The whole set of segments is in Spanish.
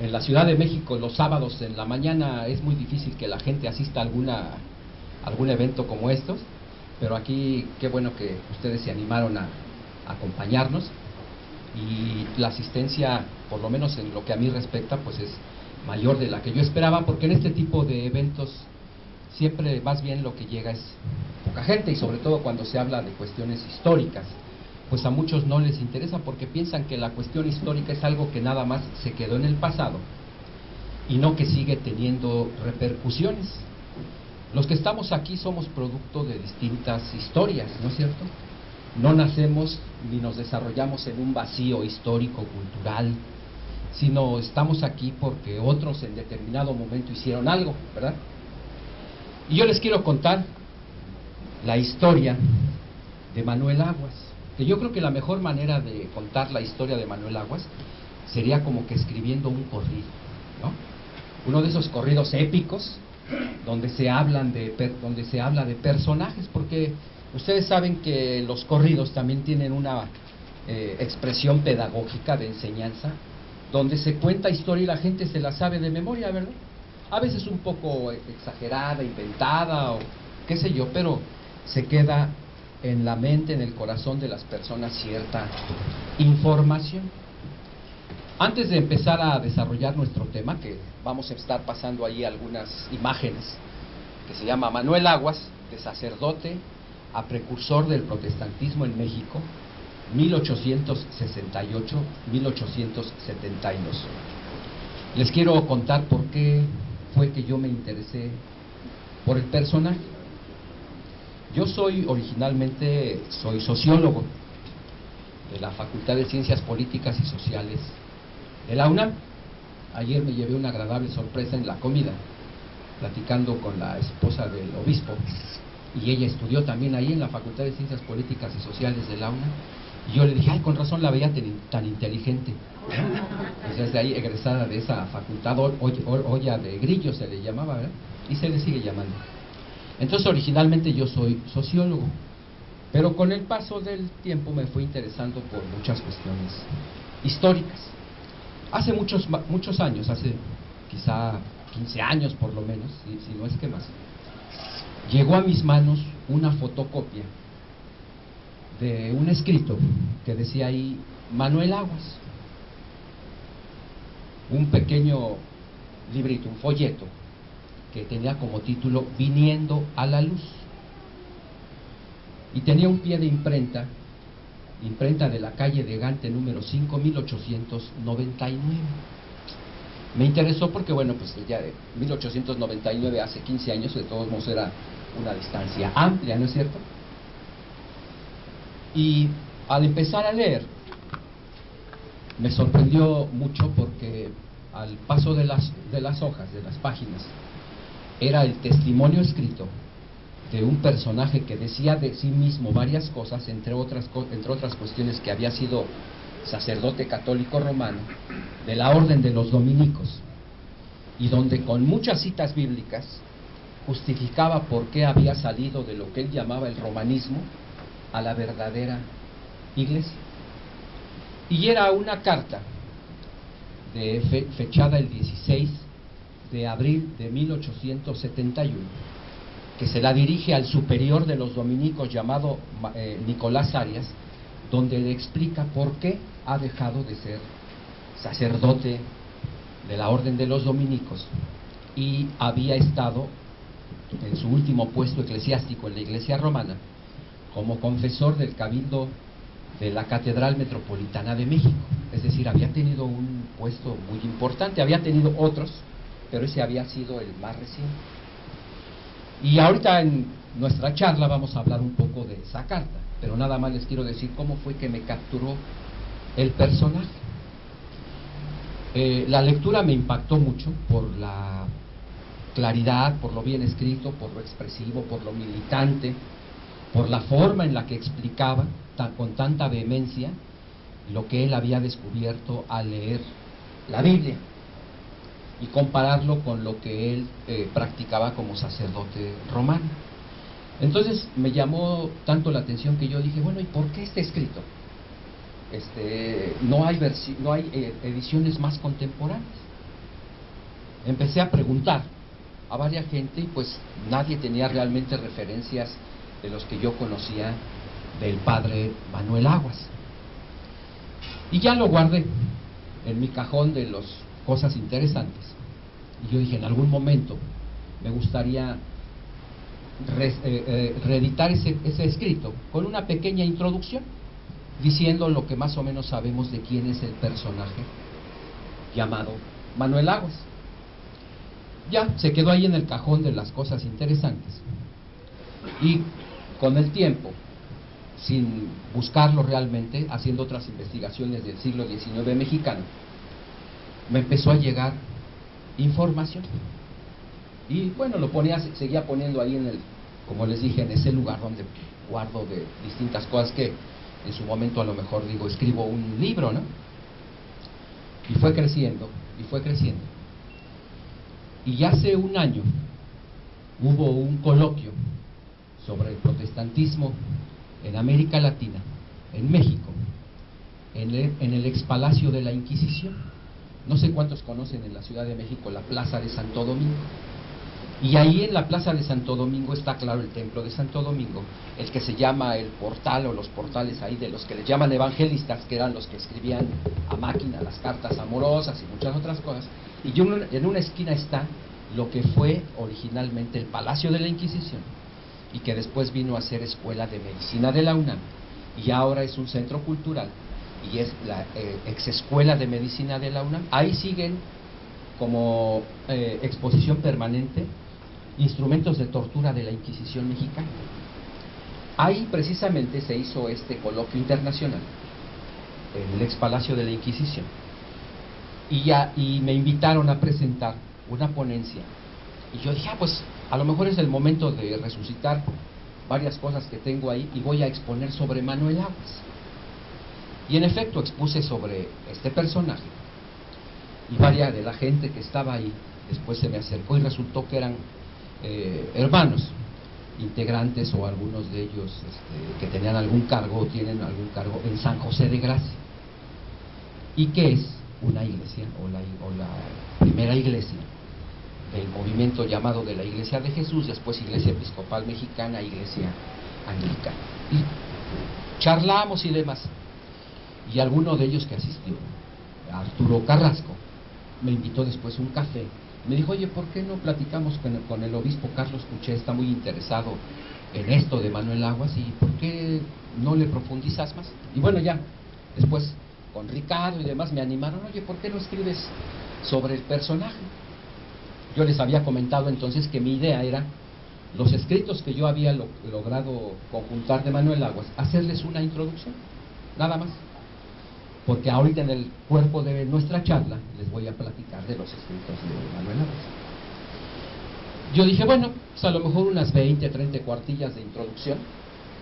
en la Ciudad de México los sábados en la mañana es muy difícil que la gente asista a algún evento como estos, pero aquí qué bueno que ustedes se animaron a acompañarnos, y la asistencia, por lo menos en lo que a mí respecta, pues es mayor de la que yo esperaba, porque en este tipo de eventos siempre más bien lo que llega es poca gente, y sobre todo cuando se habla de cuestiones históricas, pues a muchos no les interesa porque piensan que la cuestión histórica es algo que nada más se quedó en el pasado y no que sigue teniendo repercusiones. Los que estamos aquí somos producto de distintas historias, ¿no es cierto? No nacemos ni nos desarrollamos en un vacío histórico, cultural, sino estamos aquí porque otros en determinado momento hicieron algo, ¿verdad? Y yo les quiero contar la historia de Manuel Aguas, que yo creo que la mejor manera de contar la historia de Manuel Aguas sería como que escribiendo un corrido, ¿no? Uno de esos corridos épicos donde se habla de personajes, porque ustedes saben que los corridos también tienen una expresión pedagógica de enseñanza, donde se cuenta historia y la gente se la sabe de memoria, ¿verdad? A veces un poco exagerada, inventada o qué sé yo, pero se queda en la mente, en el corazón de las personas cierta información. Antes de empezar a desarrollar nuestro tema, que vamos a estar pasando ahí algunas imágenes, que se llama Manuel Aguas, de sacerdote a precursor del protestantismo en México, 1868-1872. Les quiero contar por qué fue que yo me interesé por el personaje. Yo originalmente soy sociólogo de la Facultad de Ciencias Políticas y Sociales de la UNAM. Ayer me llevé una agradable sorpresa en la comida, platicando con la esposa del obispo, y ella estudió también ahí en la Facultad de Ciencias Políticas y Sociales de la UNAM, y yo le dije, ay, con razón la veía tan inteligente, ¿no? Pues desde ahí egresada de esa facultad, olla de grillo se le llamaba, ¿verdad? Y se le sigue llamando. Entonces originalmente yo soy sociólogo, pero con el paso del tiempo me fui interesando por muchas cuestiones históricas. Hace muchos años, hace quizá 15 años por lo menos, si no es que más, llegó a mis manos una fotocopia de un escrito que decía ahí Manuel Aguas, un pequeño librito, un folleto que tenía como título Viniendo a la Luz, y tenía un pie de imprenta de la calle de Gante número 5, 1899. Me interesó porque, bueno, pues ya de 1899 hace 15 años, de todos modos era una distancia amplia, ¿no es cierto? Y al empezar a leer, me sorprendió mucho porque al paso de las hojas, de las páginas, era el testimonio escrito de un personaje que decía de sí mismo varias cosas, entre otras cuestiones que había sido sacerdote católico romano de la orden de los dominicos, y donde con muchas citas bíblicas justificaba por qué había salido de lo que él llamaba el romanismo a la verdadera iglesia. Y era una carta fechada el 16 de abril de 1871, que se la dirige al superior de los dominicos llamado Nicolás Arias, donde le explica por qué ha dejado de ser sacerdote de la orden de los dominicos y había estado en su último puesto eclesiástico en la Iglesia romana como confesor del cabildo de la Catedral Metropolitana de México. Es decir, había tenido un puesto muy importante, había tenido otros, pero ese había sido el más reciente. Y ahorita en nuestra charla vamos a hablar un poco de esa carta, pero nada más les quiero decir cómo fue que me capturó el personaje. La lectura me impactó mucho por la claridad, por lo bien escrito, por lo expresivo, por lo militante, por la forma en la que explicaba con tanta vehemencia lo que él había descubierto al leer la Biblia y compararlo con lo que él practicaba como sacerdote romano. Entonces me llamó tanto la atención que yo dije, bueno, ¿y por qué está escrito? No hay ediciones más contemporáneas. empecé a preguntar a varias gente y pues nadie tenía realmente referencias de los que yo conocía del padre Manuel Aguas. Y ya lo guardé en mi cajón de las cosas interesantes. Y yo dije, en algún momento me gustaría reeditar ese escrito con una pequeña introducción, diciendo lo que más o menos sabemos de quién es el personaje llamado Manuel Aguas. Ya se quedó ahí en el cajón de las cosas interesantes. Y con el tiempo, sin buscarlo realmente, haciendo otras investigaciones del siglo XIX mexicano, me empezó a llegar información. Y bueno, seguía poniendo ahí como les dije, en ese lugar donde guardo de distintas cosas que en su momento a lo mejor digo, escribo un libro, ¿no? Y fue creciendo, y fue creciendo. Y hace un año hubo un coloquio sobre el protestantismo en América Latina, en México, en el expalacio de la Inquisición. No sé cuántos conocen en la Ciudad de México la Plaza de Santo Domingo. Y ahí en la Plaza de Santo Domingo está claro el Templo de Santo Domingo, el que se llama el portal o los portales ahí de los que les llaman evangelistas, que eran los que escribían a máquina las cartas amorosas y muchas otras cosas. Y en una esquina está lo que fue originalmente el Palacio de la Inquisición y que después vino a ser Escuela de Medicina de la UNAM y ahora es un centro cultural y es la ex Escuela de Medicina de la UNAM. Ahí siguen como exposición permanente instrumentos de tortura de la Inquisición mexicana. Ahí precisamente se hizo este coloquio internacional en el ex Palacio de la Inquisición y me invitaron a presentar una ponencia y yo dije, pues a lo mejor es el momento de resucitar varias cosas que tengo ahí y voy a exponer sobre Manuel Aguas. Y en efecto expuse sobre este personaje y varias de la gente que estaba ahí después se me acercó y resultó que eran hermanos integrantes o algunos de ellos que tenían algún cargo o tienen algún cargo en San José de Gracia, y que es una iglesia o la primera iglesia del movimiento llamado de la Iglesia de Jesús, después Iglesia Episcopal Mexicana, Iglesia Anglicana. Y charlamos y demás, y alguno de ellos que asistió, Arturo Carrasco, me invitó después a un café. Me dijo, oye, ¿por qué no platicamos con el obispo Carlos Cuché? Está muy interesado en esto de Manuel Aguas, y ¿por qué no le profundizas más? Y bueno, ya, después con Ricardo y demás me animaron, oye, ¿por qué no escribes sobre el personaje? Yo les había comentado entonces que mi idea era, los escritos que yo había logrado conjuntar de Manuel Aguas, hacerles una introducción, nada más. Porque ahorita en el cuerpo de nuestra charla les voy a platicar de los escritos de Manuel Aguas. Yo dije, bueno, pues a lo mejor unas 20, 30 cuartillas de introducción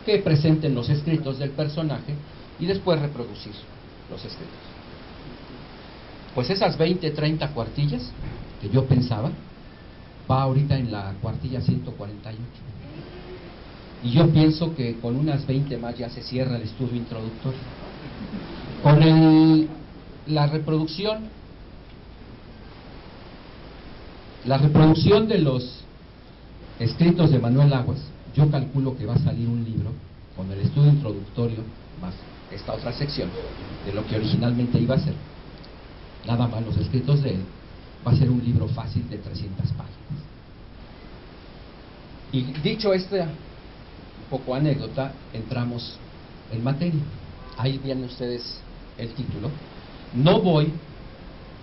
que presenten los escritos del personaje y después reproducir los escritos. Pues esas 20, 30 cuartillas que yo pensaba, va ahorita en la cuartilla 148. Y yo pienso que con unas 20 más ya se cierra el estudio introductorio. Con la reproducción de los escritos de Manuel Aguas, yo calculo que va a salir un libro con el estudio introductorio más esta otra sección de lo que originalmente iba a ser, nada más los escritos de él, va a ser un libro fácil de 300 páginas. Y dicho esta un poco anécdota, entramos en materia. Ahí vienen ustedes el título. No voy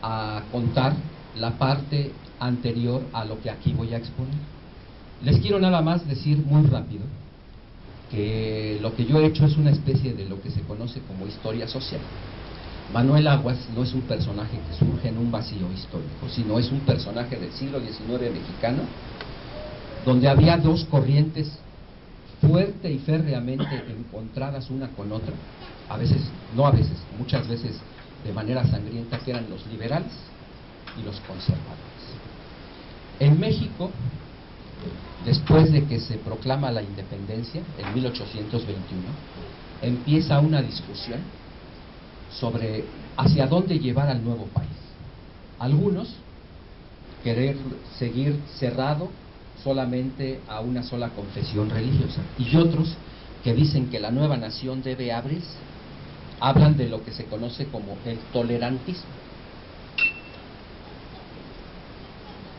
a contar la parte anterior a lo que aquí voy a exponer. Les quiero nada más decir muy rápido que lo que yo he hecho es una especie de lo que se conoce como historia social. Manuel Aguas no es un personaje que surge en un vacío histórico, sino es un personaje del siglo XIX mexicano, donde había dos corrientes fuerte y férreamente encontradas una con otra, a veces, no a veces, muchas veces de manera sangrienta, que eran los liberales y los conservadores. En México, después de que se proclama la independencia, en 1821, empieza una discusión sobre hacia dónde llevar al nuevo país. Algunos querer seguir cerrado solamente a una sola confesión religiosa, y otros que dicen que la nueva nación debe abrirse. Hablan de lo que se conoce como el tolerantismo.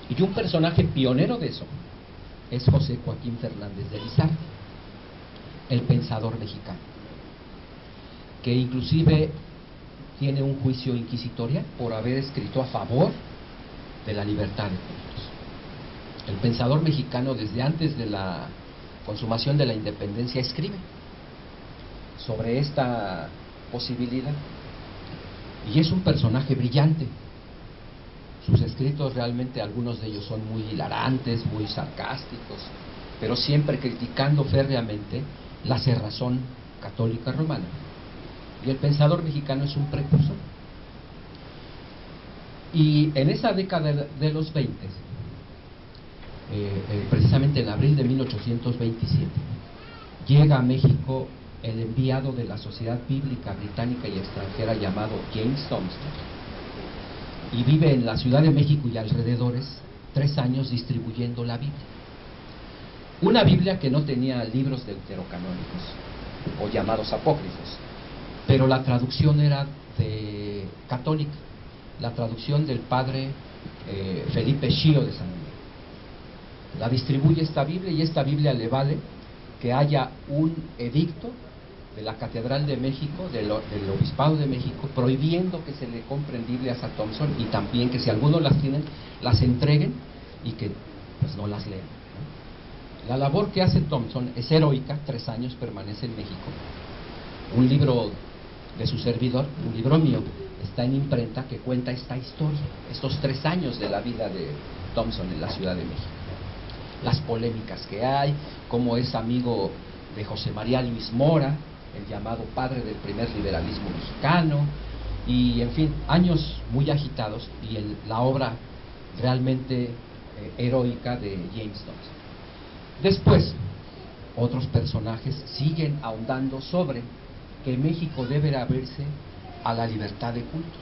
Y un personaje pionero de eso es José Joaquín Fernández de Lizardi, el pensador mexicano, que inclusive tiene un juicio inquisitorial por haber escrito a favor de la libertad de cultos. El pensador mexicano, desde antes de la consumación de la independencia, escribe sobre esta posibilidad, y es un personaje brillante. Sus escritos realmente, algunos de ellos son muy hilarantes, muy sarcásticos, pero siempre criticando férreamente la cerrazón católica romana. Y el pensador mexicano es un precursor. Y en esa década de los 20, precisamente en abril de 1827, llega a México el enviado de la Sociedad Bíblica Británica y Extranjera llamado James Thompson, y vive en la Ciudad de México y alrededores 3 años distribuyendo la Biblia. Una Biblia que no tenía libros deuterocanónicos o llamados apócrifos, pero la traducción era católica, la traducción del padre Felipe Schio de San Miguel. La distribuye esta Biblia, y esta Biblia le vale que haya un edicto de la Catedral de México, del Obispado de México, prohibiendo que se le compren Biblias a Thompson, y también que si algunos las tienen, las entreguen y que pues no las lean, ¿no? La labor que hace Thompson es heroica. 3 años permanece en México. Un libro de su servidor, un libro mío, está en imprenta, que cuenta esta historia, estos 3 años de la vida de Thompson en la Ciudad de México, las polémicas que hay, cómo es amigo de José María Luis Mora, el llamado padre del primer liberalismo mexicano, y en fin, años muy agitados, y la obra realmente heroica de James Thompson. Después, otros personajes siguen ahondando sobre que México debe abrirse a la libertad de cultos,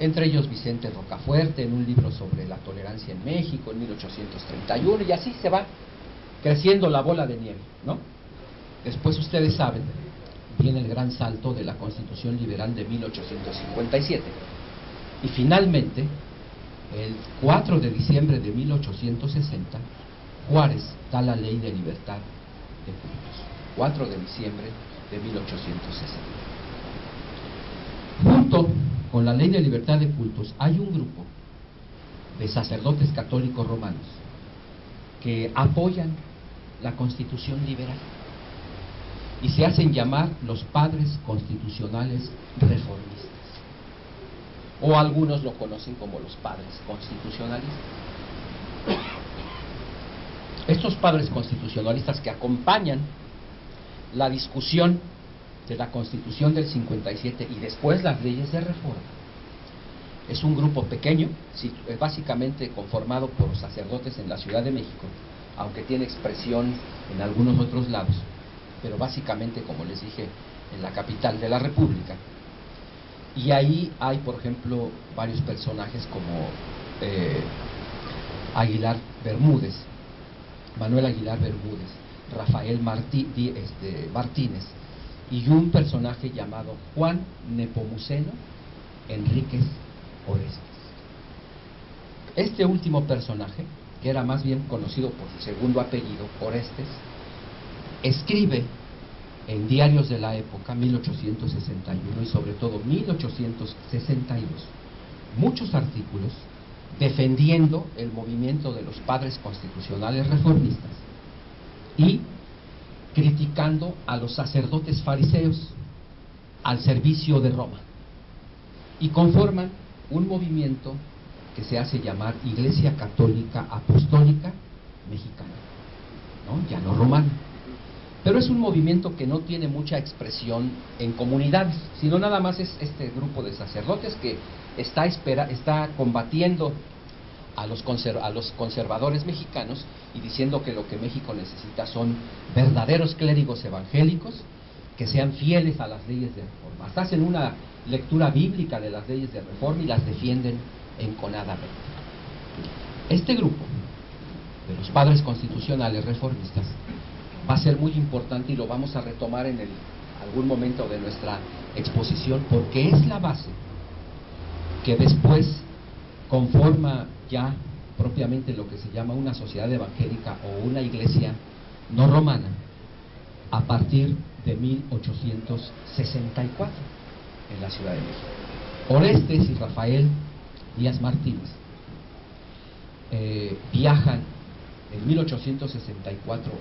entre ellos Vicente Rocafuerte en un libro sobre la tolerancia en México en 1831, y así se va creciendo la bola de nieve, ¿no? Después, ustedes saben, viene el gran salto de la Constitución Liberal de 1857, y finalmente, el 4 de diciembre de 1860, Juárez da la Ley de Libertad de Cultos. 4 de diciembre de 1860. Junto con la Ley de Libertad de Cultos hay un grupo de sacerdotes católicos romanos que apoyan la Constitución liberal y se hacen llamar los padres constitucionales reformistas, o algunos lo conocen como los padres constitucionalistas. Estos padres constitucionalistas, que acompañan la discusión de la Constitución del 57 y después las leyes de reforma, es un grupo pequeño, básicamente conformado por sacerdotes en la Ciudad de México, aunque tiene expresión en algunos otros lados, pero básicamente, como les dije, en la capital de la República. Y ahí hay, por ejemplo, varios personajes como Aguilar Bermúdez, Manuel Aguilar Bermúdez, Rafael Martínez, y un personaje llamado Juan Nepomuceno Enríquez Orestes. Este último personaje, que era más bien conocido por su segundo apellido, Orestes, escribe en diarios de la época, 1861 y sobre todo 1862, muchos artículos defendiendo el movimiento de los padres constitucionales reformistas y criticando a los sacerdotes fariseos al servicio de Roma, y conforman un movimiento que se hace llamar Iglesia Católica Apostólica Mexicana, ¿no? Ya no romana. Pero es un movimiento que no tiene mucha expresión en comunidades, sino nada más es este grupo de sacerdotes que está combatiendo a los conservadores mexicanos y diciendo que lo que México necesita son verdaderos clérigos evangélicos que sean fieles a las leyes de reforma. Hasta hacen una lectura bíblica de las leyes de reforma y las defienden enconadamente. Este grupo de los padres constitucionales reformistas va a ser muy importante y lo vamos a retomar en algún momento de nuestra exposición, porque es la base que después conforma ya propiamente lo que se llama una sociedad evangélica o una iglesia no romana a partir de 1864 en la Ciudad de México. Orestes y Rafael Díaz Martínez viajan en 1864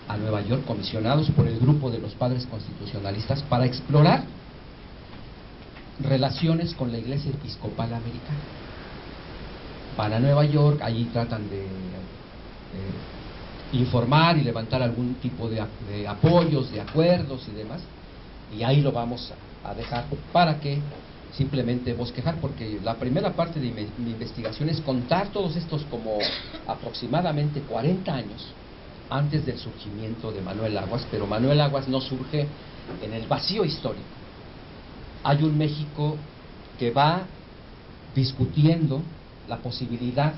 a Nueva York, comisionados por el grupo de los padres constitucionalistas para explorar relaciones con la Iglesia Episcopal Americana. Van a Nueva York, allí tratan de informar y levantar algún tipo de apoyos, de acuerdos y demás, y ahí lo vamos a dejar para que simplemente bosquejar, porque la primera parte de mi investigación es contar todos estos como aproximadamente 40 años antes del surgimiento de Manuel Aguas, pero Manuel Aguas no surge en el vacío histórico. Hay un México que va discutiendo la posibilidad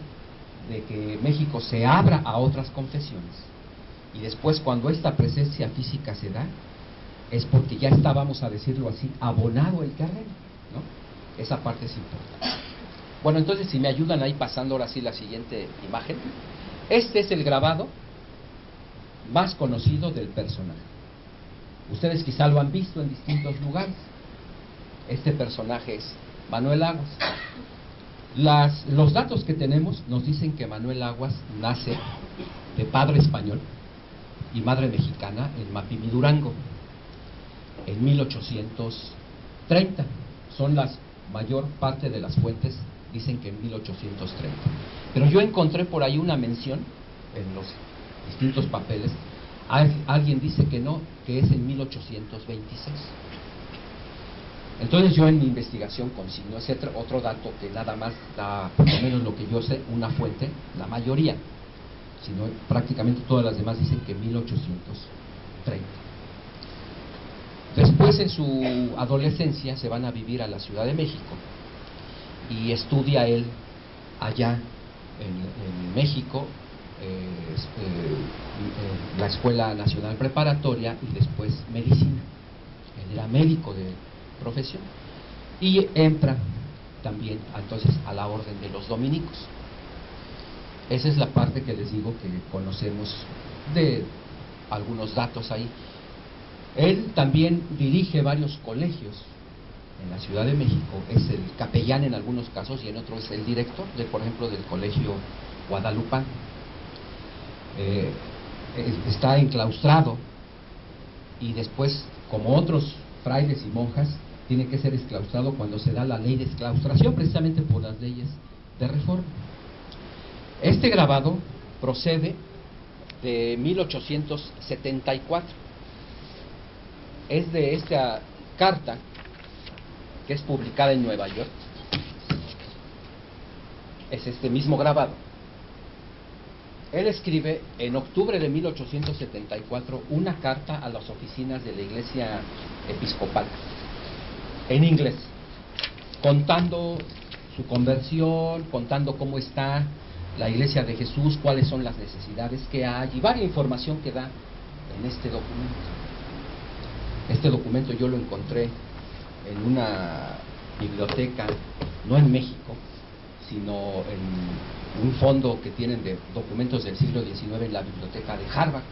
de que México se abra a otras confesiones, y después, cuando esta presencia física se da, es porque ya está, vamos a decirlo así, abonado el terreno, ¿no? Esa parte es importante. Bueno, entonces, si me ayudan ahí pasando ahora sí la siguiente imagen. Este es el grabado más conocido del personaje. Ustedes quizá lo han visto en distintos lugares. Este personaje es Manuel Aguas. Los datos que tenemos nos dicen que Manuel Aguas nace de padre español y madre mexicana en Mapimí, Durango, en 1830. Son la mayor parte de las fuentes dicen que en 1830. Pero yo encontré por ahí una mención en los distintos papeles. Alguien dice que no, que es en 1826. Entonces yo en mi investigación consigno ese otro dato que nada más da, por lo menos lo que yo sé, una fuente, la mayoría, sino prácticamente todas las demás dicen que 1830. Después, en su adolescencia, se van a vivir a la Ciudad de México y estudia él allá en México, la Escuela Nacional Preparatoria y después medicina. Él era médico de profesión y entra también entonces a la orden de los dominicos. Esa es la parte que les digo que conocemos de algunos datos ahí. Él también dirige varios colegios en la Ciudad de México, es el capellán en algunos casos y en otros es el director, por ejemplo, del Colegio Guadalupano. Está enclaustrado y después, como otros frailes y monjas, tiene que ser exclaustrado cuando se da la ley de exclaustración, precisamente por las leyes de reforma. Este grabado procede de 1874. Es de esta carta que es publicada en Nueva York. Es este mismo grabado. Él escribe en octubre de 1874 una carta a las oficinas de la Iglesia Episcopal en inglés, contando su conversión, contando cómo está la Iglesia de Jesús, cuáles son las necesidades que hay y varias información que da en este documento. Este documento yo lo encontré en una biblioteca, no en México, sino en un fondo que tienen de documentos del siglo XIX en la biblioteca de Harvard.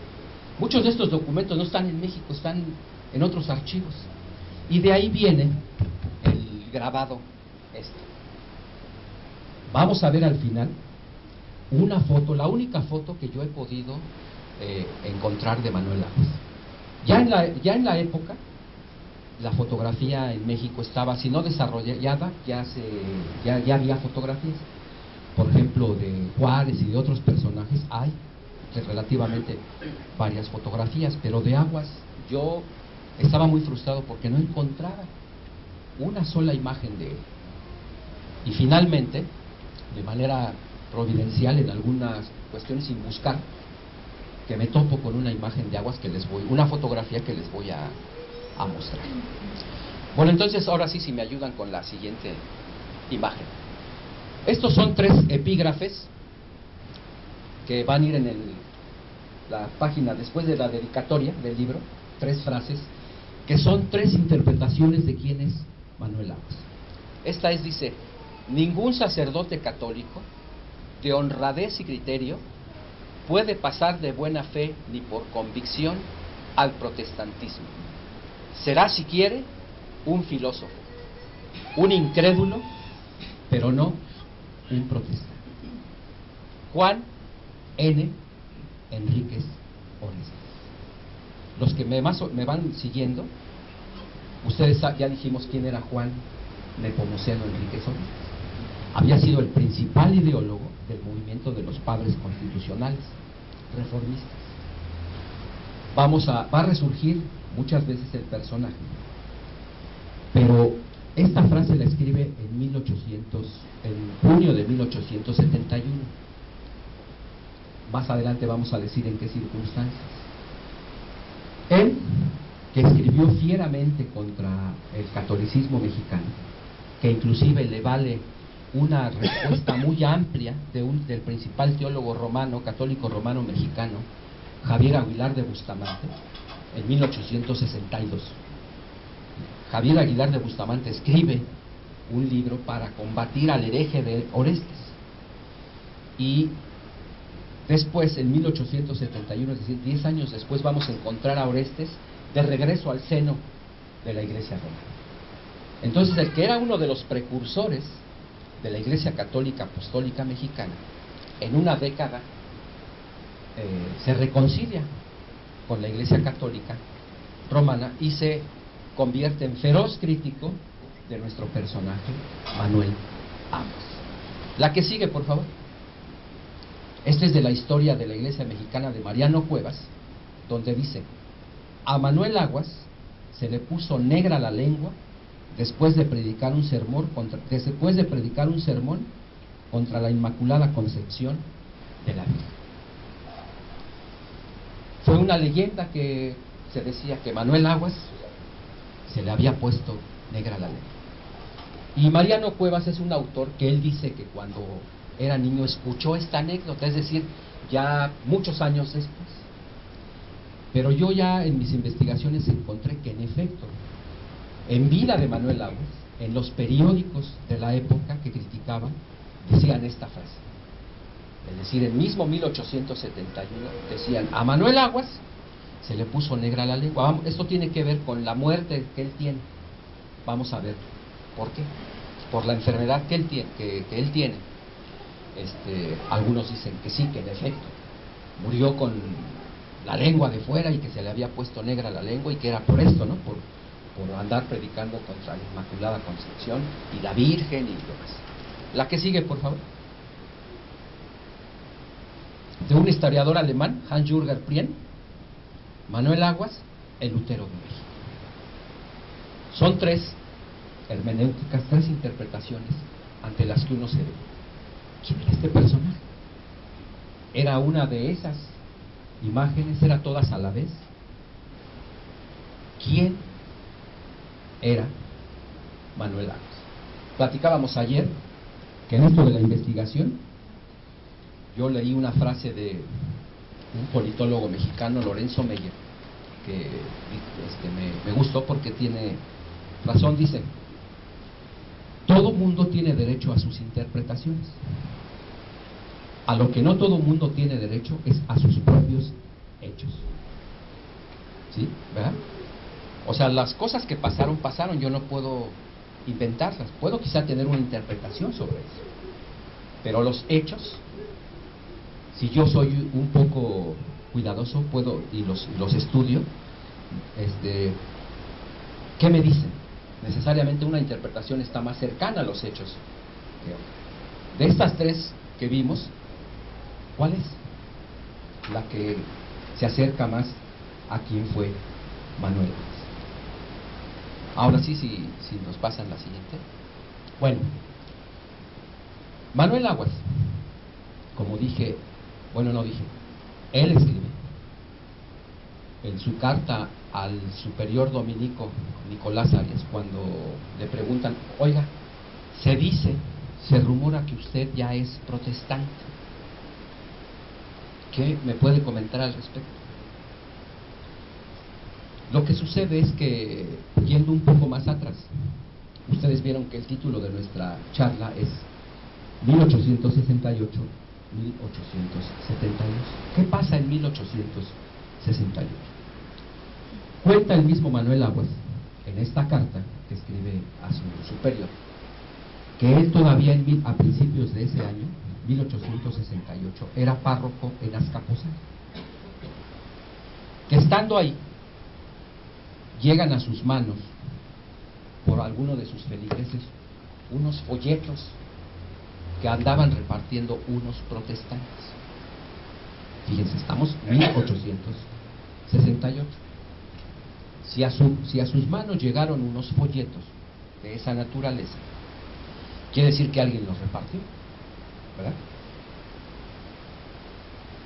Muchos de estos documentos no están en México, están en otros archivos. Y de ahí viene el grabado este. Vamos a ver al final una foto, la única foto que yo he podido encontrar de Manuel Aguas. Ya en la época, la fotografía en México estaba, si no desarrollada, ya había fotografías. Por ejemplo, de Juárez y de otros personajes hay relativamente varias fotografías, pero de Aguas yo estaba muy frustrado porque no encontraba una sola imagen de él. Y finalmente, de manera providencial, en algunas cuestiones sin buscar, que me topo con una imagen de Aguas una fotografía que les voy a mostrar. Bueno, entonces ahora sí, si me ayudan con la siguiente imagen. Estos son 3 epígrafes que van a ir en la página después de la dedicatoria del libro, 3 frases, que son 3 interpretaciones de quién es Manuel Aguas. Esta dice: ningún sacerdote católico de honradez y criterio puede pasar de buena fe ni por convicción al protestantismo. Será, si quiere, un filósofo, un incrédulo, pero no un protestante. Juan N. Enríquez Orestes. Los que me van siguiendo, ustedes ya dijimos quién era Juan Nepomuceno Enríquez Orestes. Había sido el principal ideólogo del movimiento de los padres constitucionales, reformistas. Va a resurgir muchas veces el personaje, pero esta frase la escribe en junio de 1871. Más adelante vamos a decir en qué circunstancias. Él, que escribió fieramente contra el catolicismo mexicano, que inclusive le vale una respuesta muy amplia del principal teólogo romano, católico romano mexicano, Javier Aguilar de Bustamante, en 1862. Javier Aguilar de Bustamante escribe un libro para combatir al hereje de Orestes. Y después, en 1871, es decir, 10 años después, vamos a encontrar a Orestes de regreso al seno de la Iglesia romana. Entonces, el que era uno de los precursores de la Iglesia Católica Apostólica Mexicana, en una década se reconcilia con la Iglesia Católica Romana y se convierte en feroz crítico de nuestro personaje Manuel Aguas. La que sigue, por favor. Esta es de la historia de la Iglesia Mexicana de Mariano Cuevas, donde dice: a Manuel Aguas se le puso negra la lengua después de predicar un sermón contra la Inmaculada Concepción de la Virgen. Fue una leyenda que se decía que Manuel Aguas se le había puesto negra la lengua. Y Mariano Cuevas es un autor que él dice que cuando era niño escuchó esta anécdota, es decir, ya muchos años después. Pero yo ya en mis investigaciones encontré que en efecto, en vida de Manuel Aguas, en los periódicos de la época que criticaban, decían esta frase. Es decir, en mismo 1871 decían: a Manuel Aguas se le puso negra la lengua. Esto tiene que ver con la muerte que él tiene. Vamos a ver por qué. Por la enfermedad que él tiene. Algunos dicen que sí, que en efecto murió con la lengua de fuera y que se le había puesto negra la lengua, y que era por esto, ¿no? Por andar predicando contra la Inmaculada Concepción y la Virgen y demás. La que sigue, por favor. De un historiador alemán, Hans-Jürgen Prien, Manuel Aguas, el Lutero de México. Son 3 hermenéuticas, 3 interpretaciones ante las que uno se ve. ¿Quién era este personaje? ¿Era una de esas imágenes? ¿Era todas a la vez? ¿Quién era Manuel Aguas? Platicábamos ayer que en esto de la investigación yo leí una frase de un politólogo mexicano, Lorenzo Meyer, que me gustó porque tiene razón. Dice: todo mundo tiene derecho a sus interpretaciones. A lo que no todo mundo tiene derecho es a sus propios hechos. ¿Sí? ¿Verdad? O sea, las cosas que pasaron, yo no puedo inventarlas. Puedo quizá tener una interpretación sobre eso. Pero los hechos, si yo soy un poco cuidadoso, puedo, y los estudio, ¿qué me dicen? Necesariamente una interpretación está más cercana a los hechos. De estas 3 que vimos, ¿cuál es la que se acerca más a quién fue Manuel Aguas? Ahora sí, si nos pasan la siguiente. Bueno, Manuel Aguas, como dije, él escribe en su carta al superior dominico Nicolás Arias, cuando le preguntan: oiga, se rumora que usted ya es protestante. ¿Qué me puede comentar al respecto? Lo que sucede es que, yendo un poco más atrás, ustedes vieron que el título de nuestra charla es 1868-1872. ¿Qué pasa en 1868? Cuenta el mismo Manuel Aguas, en esta carta que escribe a su superior, que él todavía a principios de ese año, 1868, era párroco en Azcapotzalco, que estando ahí, llegan a sus manos, por alguno de sus feligreses, unos folletos que andaban repartiendo unos protestantes. Fíjense, estamos en 1868. Si a sus manos llegaron unos folletos de esa naturaleza, quiere decir que alguien los repartió, ¿verdad?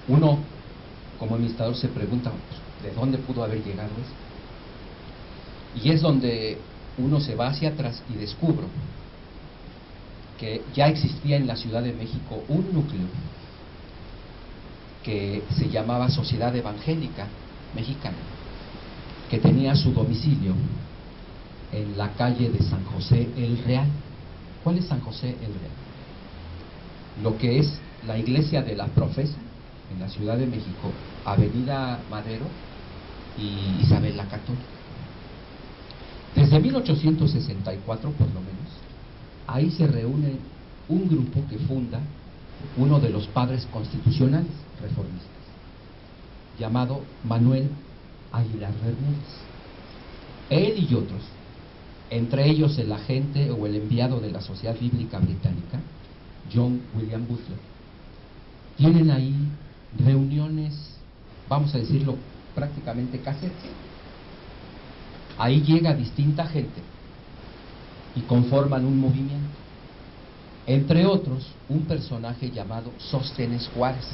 Uno, como administrador, se pregunta, pues, ¿de dónde pudo haber llegado eso? Y es donde uno se va hacia atrás y descubro que ya existía en la Ciudad de México un núcleo que se llamaba Sociedad Evangélica Mexicana, que tenía su domicilio en la calle de San José el Real. ¿Cuál es San José el Real? Lo que es la iglesia de la Profesa en la Ciudad de México, Avenida Madero y Isabel la Católica. Desde 1864, por lo menos, ahí se reúne un grupo que funda uno de los padres constitucionales reformistas, llamado Manuel Aguilar Bermúdez. Él y otros, entre ellos el agente o el enviado de la Sociedad Bíblica Británica, John William Butler, tienen ahí reuniones, vamos a decirlo, prácticamente caseras. Ahí llega distinta gente y conforman un movimiento. Entre otros, un personaje llamado Sóstenes Juárez.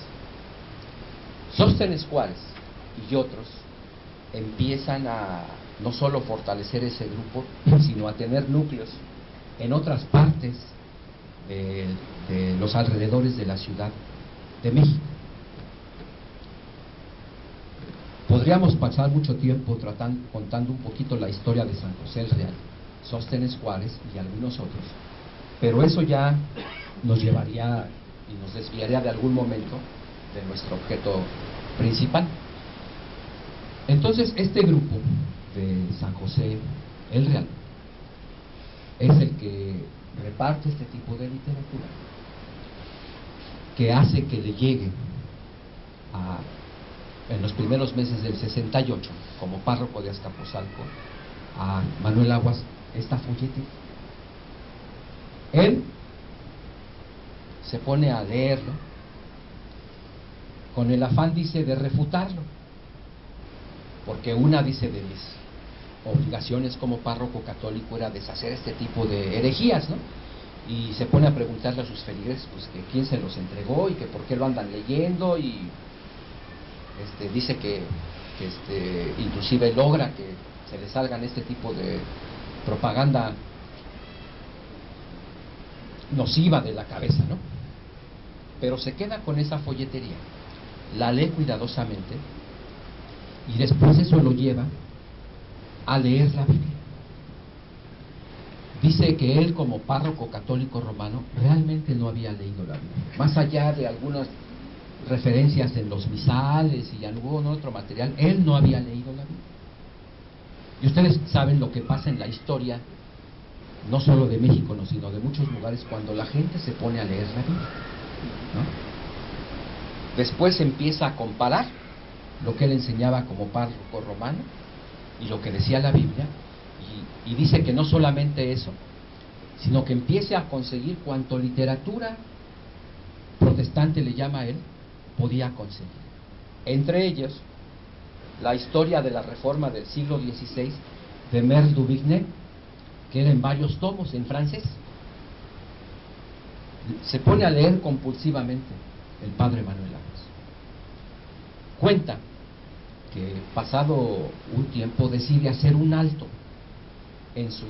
Sóstenes Juárez y otros empiezan a no solo fortalecer ese grupo, sino a tener núcleos en otras partes de los alrededores de la Ciudad de México. Podríamos pasar mucho tiempo contando un poquito la historia de San José el Real, Sóstenes Juárez y algunos otros, pero eso ya nos llevaría y nos desviaría de algún momento de nuestro objeto principal. Entonces, este grupo de San José el Real es el que reparte este tipo de literatura, que hace que le llegue en los primeros meses del 68, como párroco de Azcapotzalco, a Manuel Aguas esta folletín. Él se pone a leerlo con el afán, dice, de refutarlo, porque una, dice, de mis obligaciones como párroco católico era deshacer este tipo de herejías, ¿no? Y se pone a preguntarle a sus feligreses, pues, que quién se los entregó y que por qué lo andan leyendo, y dice que inclusive logra que se le salgan este tipo de propaganda nociva de la cabeza, ¿no? Pero se queda con esa folletería, la lee cuidadosamente y después eso lo lleva a leer la Biblia. Dice que él, como párroco católico romano, realmente no había leído la Biblia, más allá de algunas referencias en los misales y algún otro material. Él no había leído la Biblia. Y ustedes saben lo que pasa en la historia, no solo de México, no, sino de muchos lugares, cuando la gente se pone a leer la Biblia, ¿no? Después empieza a comparar lo que él enseñaba como párroco romano y lo que decía la Biblia, y dice que no solamente eso, sino que empiece a conseguir cuanto literatura protestante, le llama a él, podía conseguir. Entre ellos, la historia de la Reforma del siglo XVI de Merle du Vignay, que era en varios tomos en francés. Se pone a leer compulsivamente el padre Manuel Aguas. Cuenta que pasado un tiempo decide hacer un alto en su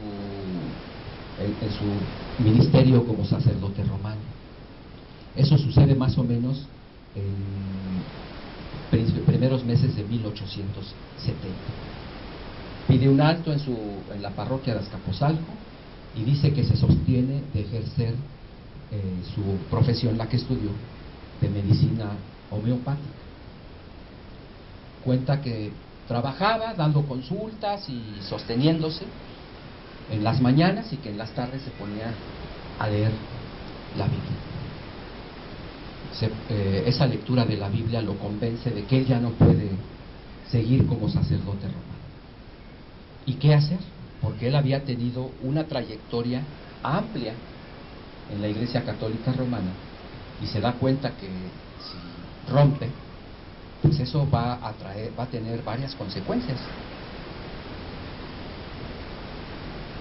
ministerio como sacerdote romano. Eso sucede más o menos en primeros meses de 1870. Pide un alto en la parroquia de Azcapotzalco y dice que se sostiene de ejercer su profesión, la que estudió, de medicina homeopática. Cuenta que trabajaba dando consultas y sosteniéndose en las mañanas y que en las tardes se ponía a leer la Biblia. Esa lectura de la Biblia lo convence de que él ya no puede seguir como sacerdote romano. ¿Y qué hacer? Porque él había tenido una trayectoria amplia en la Iglesia Católica Romana y se da cuenta que si rompe, pues eso va a tener varias consecuencias.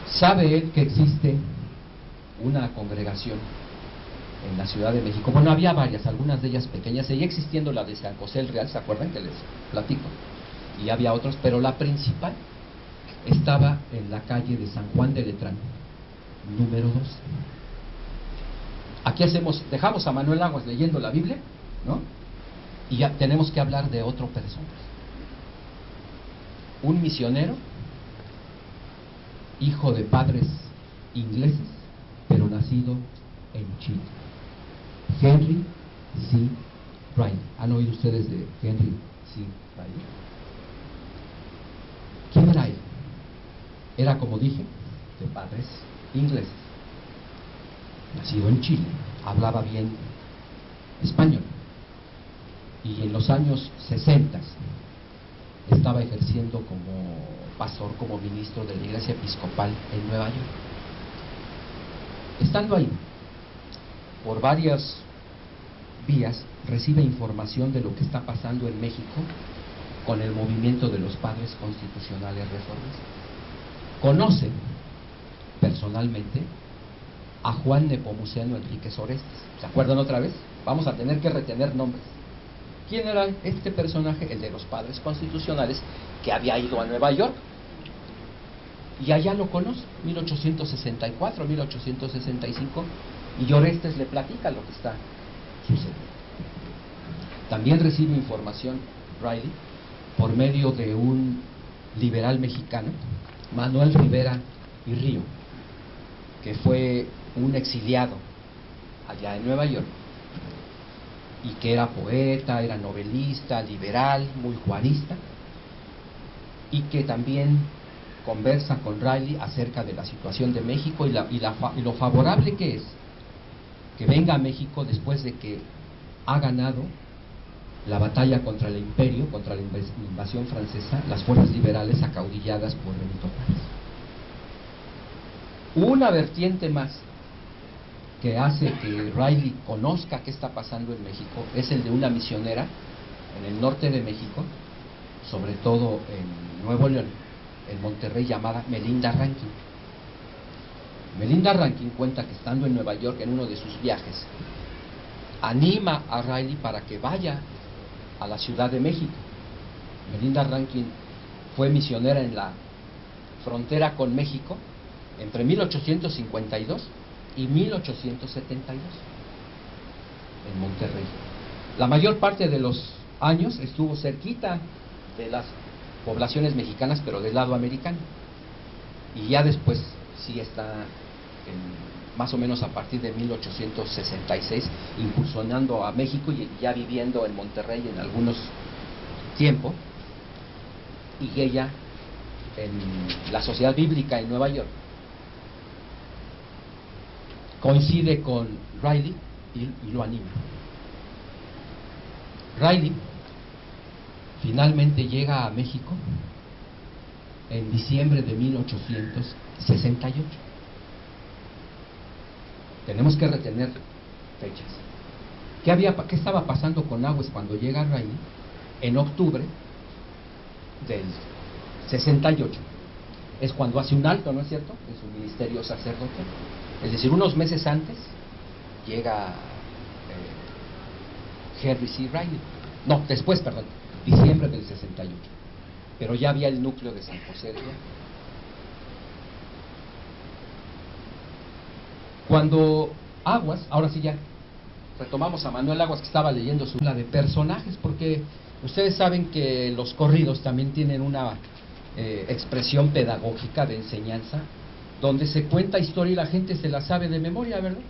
Sabe él que existe una congregación en la Ciudad de México. Bueno, había varias, algunas de ellas pequeñas. Seguía existiendo la de San José el Real, ¿se acuerdan que les platico? Y había otros, pero la principal estaba en la calle de San Juan de Letrán, número 12. Aquí dejamos a Manuel Aguas leyendo la Biblia, ¿no? Y ya tenemos que hablar de otro personaje. Un misionero, hijo de padres ingleses, pero nacido en Chile. Henry C. Riley. ¿Han oído ustedes de Henry C. Riley? ¿Quién era él? Era, como dije, de padres ingleses. Nacido en Chile, hablaba bien español. Y en los años 60 estaba ejerciendo como pastor, como ministro de la Iglesia Episcopal en Nueva York. Estando ahí, por varias vías, recibe información de lo que está pasando en México con el movimiento de los padres constitucionales reformistas. Conoce personalmente a Juan Nepomuceno Enríquez Orestes. ¿Se acuerdan otra vez? Vamos a tener que retener nombres. ¿Quién era este personaje? El de los padres constitucionales, que había ido a Nueva York. Y allá lo conoce, 1864, 1865, y Orestes le platica lo que está sucediendo. También recibe información Riley por medio de un liberal mexicano, Manuel Rivera y Río, que fue un exiliado allá en Nueva York y que era poeta, era novelista, liberal, muy juarista, y que también conversa con Riley acerca de la situación de México y lo favorable que es que venga a México después de que ha ganado la batalla contra el imperio, contra la invasión francesa, las fuerzas liberales acaudilladas por Benito Juárez. Una vertiente más que hace que Riley conozca qué está pasando en México es el de una misionera en el norte de México, sobre todo en Nuevo León, en Monterrey, llamada Melinda Rankin. Melinda Rankin cuenta que estando en Nueva York en uno de sus viajes, anima a Riley para que vaya a la Ciudad de México. Melinda Rankin fue misionera en la frontera con México entre 1852 y 1872 en Monterrey. La mayor parte de los años estuvo cerquita de las poblaciones mexicanas, pero del lado americano, y ya después sí está más o menos a partir de 1866 incursionando a México y ya viviendo en Monterrey en algunos tiempo, y ella en la Sociedad Bíblica en Nueva York coincide con Riley y lo anima. Riley finalmente llega a México en diciembre de 1868. Tenemos que retener fechas. ¿Qué estaba pasando con Aguas cuando llega Riley? En octubre del 68 es cuando hace un alto, ¿no es cierto?, en su ministerio sacerdotal. Es decir, unos meses antes llega Henry C. Riley. No, después, perdón, diciembre del 68. Pero ya había el núcleo de San José. Cuando Aguas, ahora sí ya, retomamos a Manuel Aguas, que estaba leyendo su la de personajes, porque ustedes saben que los corridos también tienen una expresión pedagógica de enseñanza, donde se cuenta historia y la gente se la sabe de memoria, ¿verdad?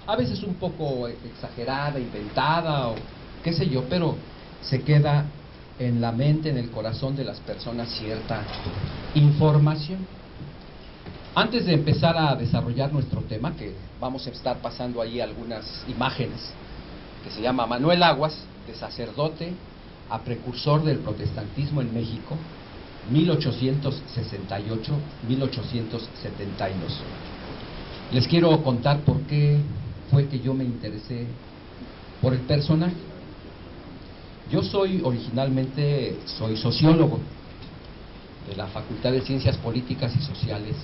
A veces un poco exagerada, inventada o qué sé yo, pero se queda en la mente, en el corazón de las personas cierta información. Antes de empezar a desarrollar nuestro tema, que vamos a estar pasando ahí algunas imágenes, que se llama Manuel Aguas, de sacerdote a precursor del protestantismo en México, 1868-1872. Les quiero contar por qué fue que yo me interesé por el personaje. Yo originalmente soy sociólogo de la Facultad de Ciencias Políticas y Sociales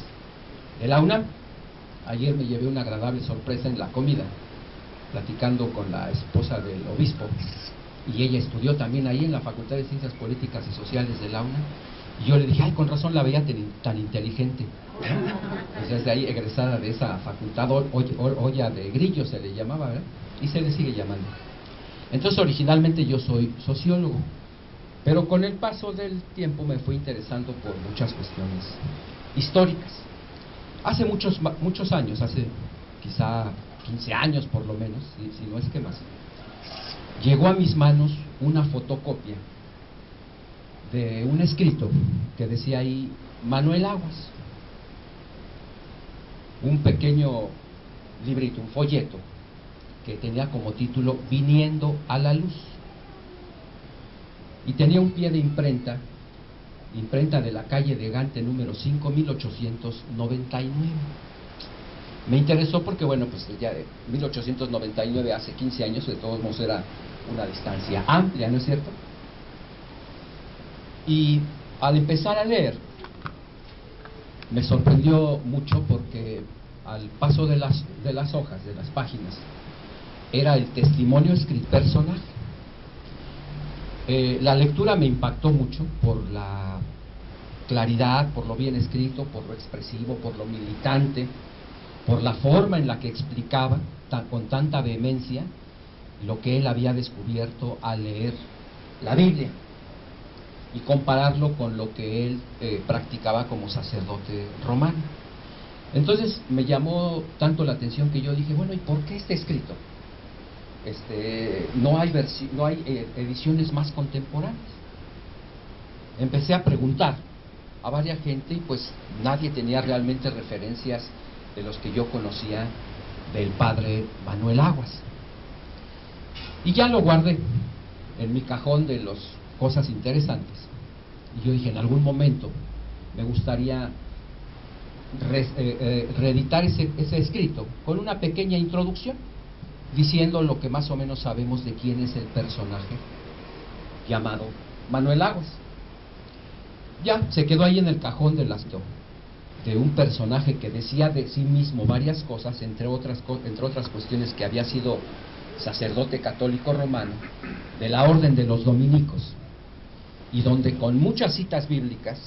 de la UNAM. Ayer me llevé una agradable sorpresa en la comida, platicando con la esposa del obispo, y ella estudió también ahí en la Facultad de Ciencias Políticas y Sociales de la UNAM, y yo le dije, ay, con razón la veía tan inteligente. Pues desde ahí, egresada de esa facultad, olla de grillo se le llamaba, ¿verdad? Y se le sigue llamando. Entonces, originalmente yo soy sociólogo, pero con el paso del tiempo me fui interesando por muchas cuestiones históricas. Hace muchos años, hace quizá 15 años por lo menos, si no es que más, llegó a mis manos una fotocopia de un escrito que decía ahí Manuel Aguas, un pequeño librito, un folleto que tenía como título Viniendo a la Luz, y tenía un pie de imprenta de la calle de Gante número 5, 1899. Me interesó porque, bueno, pues ya de 1899, hace 15 años, de todos modos era una distancia amplia, ¿no es cierto? Y al empezar a leer, me sorprendió mucho porque al paso de las hojas, de las páginas, era el testimonio escrito personaje. La lectura me impactó mucho por la claridad, por lo bien escrito, por lo expresivo, por lo militante, por la forma en la que explicaba con tanta vehemencia lo que él había descubierto al leer la Biblia y compararlo con lo que él practicaba como sacerdote romano. Entonces me llamó tanto la atención que yo dije, bueno, ¿y por qué está escrito? No hay ediciones más contemporáneas. Empecé a preguntar a varias gente y pues nadie tenía realmente referencias de los que yo conocía del padre Manuel Aguas. Y ya lo guardé en mi cajón de las cosas interesantes. Y yo dije, en algún momento me gustaría reeditar ese escrito con una pequeña introducción, diciendo lo que más o menos sabemos de quién es el personaje llamado Manuel Aguas. Ya se quedó ahí en el cajón de un personaje que decía de sí mismo varias cosas, entre otras cuestiones que había sido sacerdote católico romano de la orden de los dominicos, y donde con muchas citas bíblicas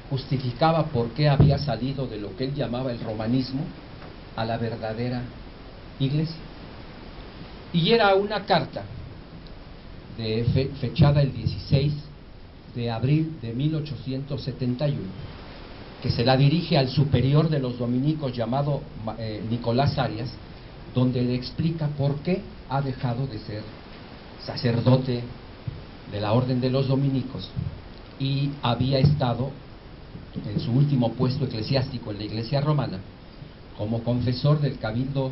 justificaba por qué había salido de lo que él llamaba el romanismo a la verdadera iglesia. Y era una carta fechada el 16 de abril de 1871, que se la dirige al superior de los dominicos llamado Nicolás Arias, donde le explica por qué ha dejado de ser sacerdote de la orden de los dominicos y había estado en su último puesto eclesiástico en la iglesia romana como confesor del cabildo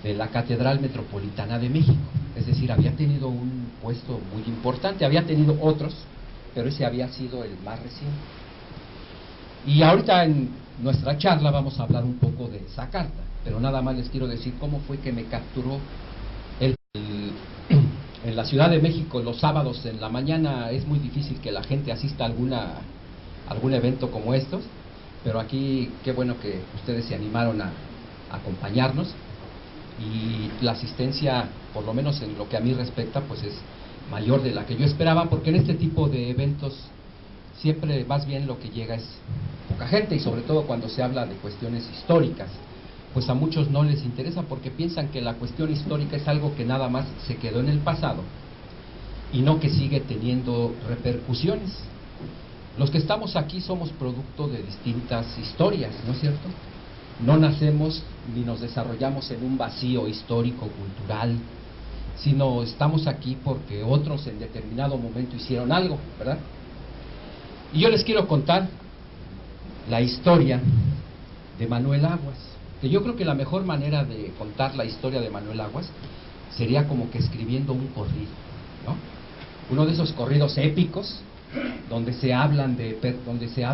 de la Catedral Metropolitana de México. Es decir, había tenido un puesto muy importante, había tenido otros, pero ese había sido el más reciente. Y ahorita en nuestra charla vamos a hablar un poco de esa carta, pero nada más les quiero decir cómo fue que me capturó en la Ciudad de México. Los sábados en la mañana es muy difícil que la gente asista a algún evento como estos, pero aquí qué bueno que ustedes se animaron a acompañarnos, y la asistencia, por lo menos en lo que a mí respecta, pues es mayor de la que yo esperaba, porque en este tipo de eventos siempre más bien lo que llega es poca gente, y sobre todo cuando se habla de cuestiones históricas pues a muchos no les interesa porque piensan que la cuestión histórica es algo que nada más se quedó en el pasado y no que sigue teniendo repercusiones. Los que estamos aquí somos producto de distintas historias, ¿no es cierto? No nacemos ni nos desarrollamos en un vacío histórico, cultural, sino estamos aquí porque otros en determinado momento hicieron algo, ¿verdad? Y yo les quiero contar la historia de Manuel Aguas, que yo creo que la mejor manera de contar la historia de Manuel Aguas sería como que escribiendo un corrido, ¿no? Uno de esos corridos épicos donde se hablan